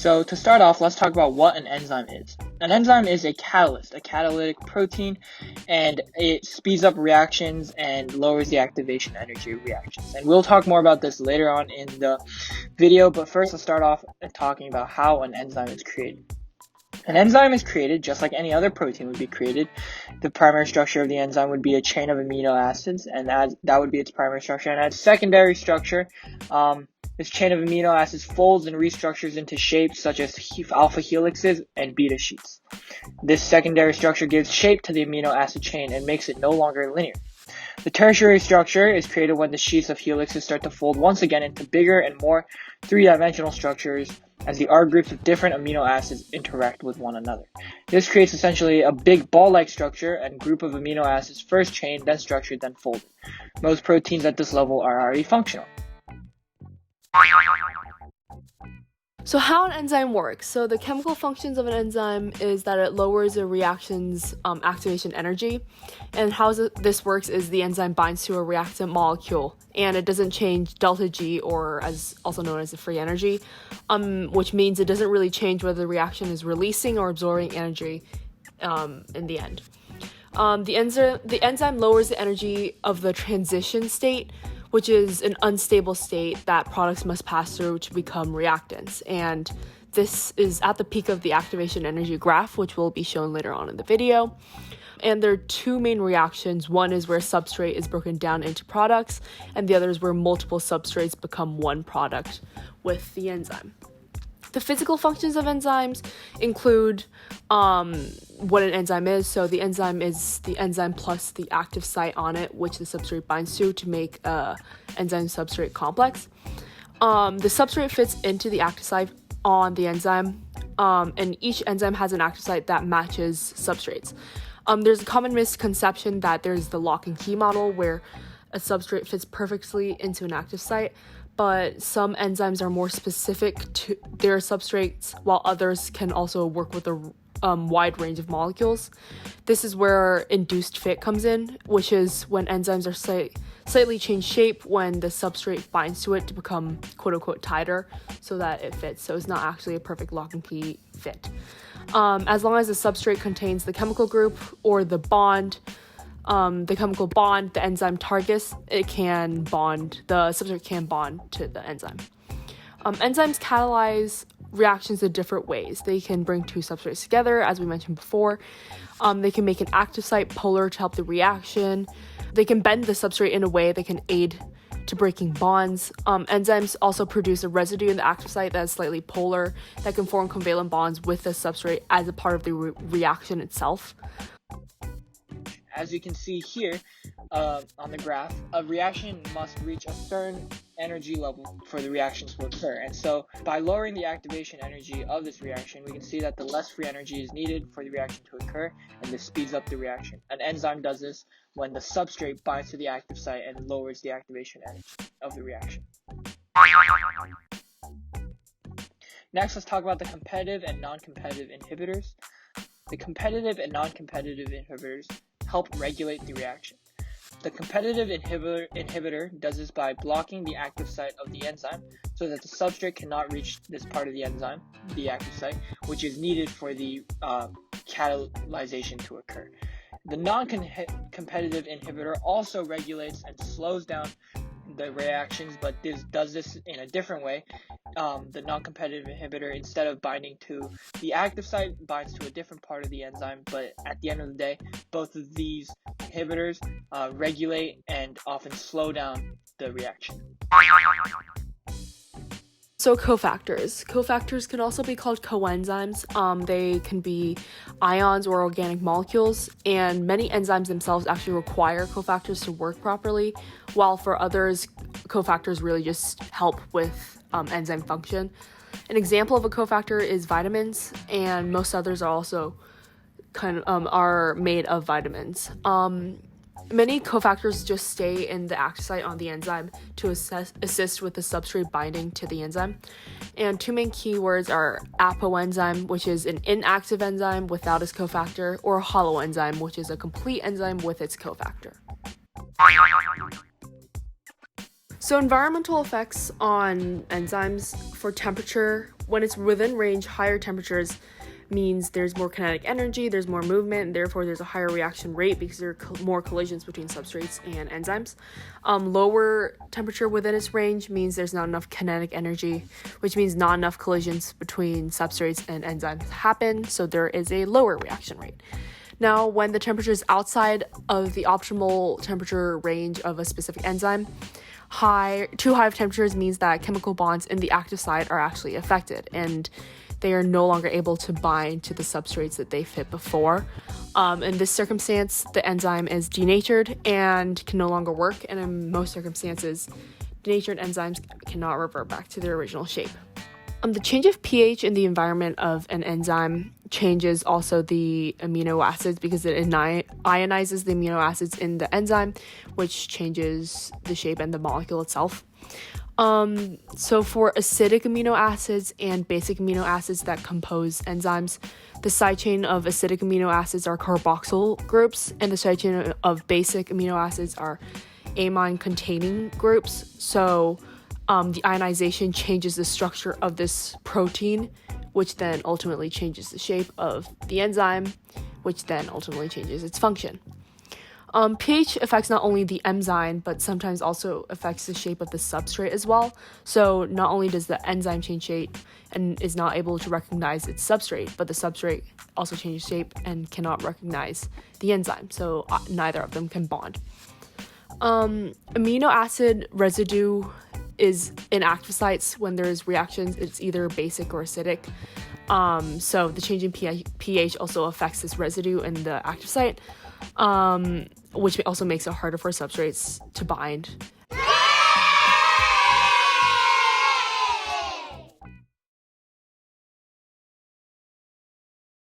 So to start off, let's talk about what an enzyme is. An enzyme is a catalyst, a catalytic protein, and it speeds up reactions and lowers the activation energy of reactions. And we'll talk more about this later on in the video, but first let's start off talking about how an enzyme is created. An enzyme is created just like any other protein would be created. The primary structure of the enzyme would be a chain of amino acids, and that would be its primary structure. And its secondary structure, this chain of amino acids folds and restructures into shapes such as alpha helixes and beta sheets. This secondary structure gives shape to the amino acid chain and makes it no longer linear. The tertiary structure is created when the sheets of helixes start to fold once again into bigger and more three-dimensional structures as the R groups of different amino acids interact with one another. This creates essentially a big ball-like structure and group of amino acids first chained, then structured, then folded. Most proteins at this level are already functional. So how an enzyme works. So the chemical functions of an enzyme is that it lowers a reaction's activation energy. And how this works is the enzyme binds to a reactant molecule and it doesn't change delta G, or as also known as the free energy, which means it doesn't really change whether the reaction is releasing or absorbing energy in the end. The enzyme lowers the energy of the transition state, which is an unstable state that products must pass through to become reactants. And this is at the peak of the activation energy graph, which will be shown later on in the video. And there are two main reactions. One is where substrate is broken down into products, and the other is where multiple substrates become one product with the enzyme. The physical functions of enzymes include what an enzyme is. So the enzyme is the enzyme plus the active site on it, which the substrate binds to make a enzyme substrate complex. The substrate fits into the active site on the enzyme, and each enzyme has an active site that matches substrates. There's a common misconception that there's the lock and key model where a substrate fits perfectly into an active site, but some enzymes are more specific to their substrates, while others can also work with a wide range of molecules. This is where induced fit comes in, which is when enzymes are slightly change shape when the substrate binds to it to become quote-unquote tighter so that it fits. So it's not actually a perfect lock and key fit. As long as the substrate contains the chemical group or the bond, the chemical bond the enzyme targets, the substrate can bond to the enzyme. Enzymes catalyze reactions in different ways. They can bring two substrates together, as we mentioned before. They can make an active site polar to help the reaction. They can bend the substrate in a way that can aid to breaking bonds. Enzymes also produce a residue in the active site that is slightly polar that can form covalent bonds with the substrate as a part of the reaction itself. As you can see here on the graph, a reaction must reach a certain energy level for the reaction to occur. And so by lowering the activation energy of this reaction, we can see that the less free energy is needed for the reaction to occur, and this speeds up the reaction. An enzyme does this when the substrate binds to the active site and lowers the activation energy of the reaction. Next, let's talk about the competitive and non-competitive inhibitors. The competitive and non-competitive inhibitors help regulate the reaction. The competitive inhibitor does this by blocking the active site of the enzyme so that the substrate cannot reach this part of the enzyme, the active site, which is needed for the catalyzation to occur. The non-competitive inhibitor also regulates and slows down the reactions, but this does this in a different way. The non-competitive inhibitor, instead of binding to the active site, binds to a different part of the enzyme, but at the end of the day, both of these inhibitors regulate and often slow down the reaction. So cofactors. Cofactors can also be called coenzymes. They can be ions or organic molecules, and many enzymes themselves actually require cofactors to work properly, while for others, cofactors really just help with enzyme function. An example of a cofactor is vitamins, and most others are also are made of vitamins. Many cofactors just stay in the active site on the enzyme to assist with the substrate binding to the enzyme. And two main keywords are apoenzyme, which is an inactive enzyme without its cofactor, or a holoenzyme, which is a complete enzyme with its cofactor. So environmental effects on enzymes for temperature, when it's within range, higher temperatures means there's more kinetic energy, there's more movement, and therefore there's a higher reaction rate because there are more collisions between substrates and enzymes. Lower temperature within its range means there's not enough kinetic energy, which means not enough collisions between substrates and enzymes happen, so there is a lower reaction rate. Now, when the temperature is outside of the optimal temperature range of a specific enzyme, too high of temperatures means that chemical bonds in the active site are actually affected, and they are no longer able to bind to the substrates that they fit before. In this circumstance, the enzyme is denatured and can no longer work, and in most circumstances, denatured enzymes cannot revert back to their original shape. The change of pH in the environment of an enzyme changes also the amino acids because it ionizes the amino acids in the enzyme, which changes the shape and the molecule itself. So for acidic amino acids and basic amino acids that compose enzymes, the side chain of acidic amino acids are carboxyl groups, and the side chain of basic amino acids are amine-containing groups. So the ionization changes the structure of this protein, which then ultimately changes the shape of the enzyme, which then ultimately changes its function. pH affects not only the enzyme, but sometimes also affects the shape of the substrate as well. So not only does the enzyme change shape and is not able to recognize its substrate, but the substrate also changes shape and cannot recognize the enzyme. So neither of them can bond. Amino acid residue is in active sites when there's reactions. It's either basic or acidic. So the change in pH also affects this residue in the active site, which also makes it harder for substrates to bind